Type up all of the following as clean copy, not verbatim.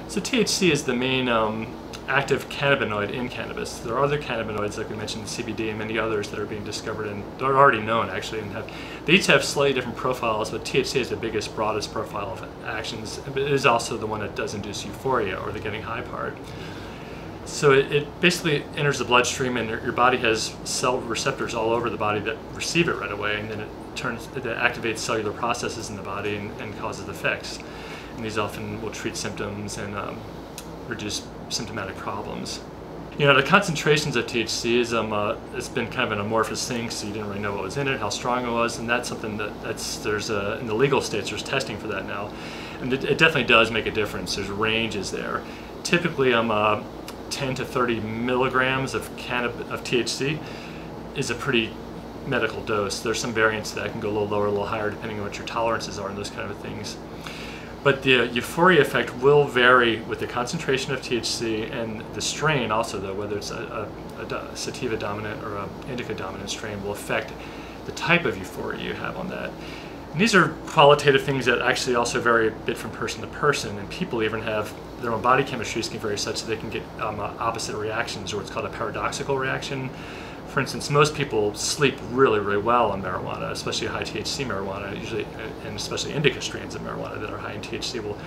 So THC is the main active cannabinoid in cannabis. There are other cannabinoids, like we mentioned, CBD and many others that are being discovered and they're already known actually, and they each have slightly different profiles, but THC is the biggest, broadest profile of actions. But it is also the one that does induce euphoria, or the getting high part. So it basically enters the bloodstream, and your body has cell receptors all over the body that receive it right away, and then it activates cellular processes in the body and causes effects. And these often will treat symptoms and reduce symptomatic problems. You know, the concentrations of THC is it's been kind of an amorphous thing, so you didn't really know what was in it, how strong it was, and that's something there's in the legal states there's testing for that now, and it definitely does make a difference. There's ranges there. Typically, 10 to 30 milligrams of THC is a pretty medical dose. There's some variants that can go a little lower, a little higher, depending on what your tolerances are and those kind of things. But the euphoria effect will vary with the concentration of THC and the strain also, though, whether it's a sativa dominant or an indica dominant strain will affect the type of euphoria you have on that. And these are qualitative things that actually also vary a bit from person to person, and people even have their own body chemistries can vary such that they can get opposite reactions, or what's called a paradoxical reaction. For instance, most people sleep really, really well on marijuana, especially high THC marijuana, usually, and especially indica strains of marijuana that are high in THC will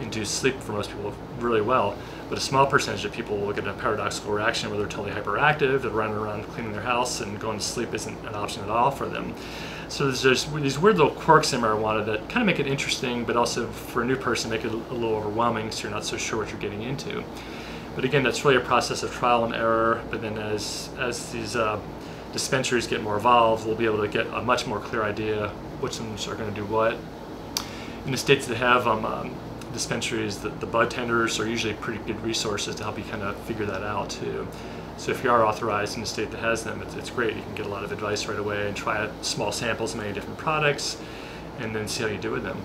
induce sleep for most people really well. But a small percentage of people will get a paradoxical reaction where they're totally hyperactive, they're running around cleaning their house, and going to sleep isn't an option at all for them. So there's these weird little quirks in marijuana that kind of make it interesting, but also for a new person make it a little overwhelming, so you're not so sure what you're getting into. But again, that's really a process of trial and error. But then as these dispensaries get more evolved, we'll be able to get a much more clear idea which ones are going to do what. In the states that have dispensaries, the bud tenders are usually pretty good resources to help you kind of figure that out too. So if you are authorized in a state that has them, it's great. You can get a lot of advice right away and try out small samples of many different products and then see how you do with them.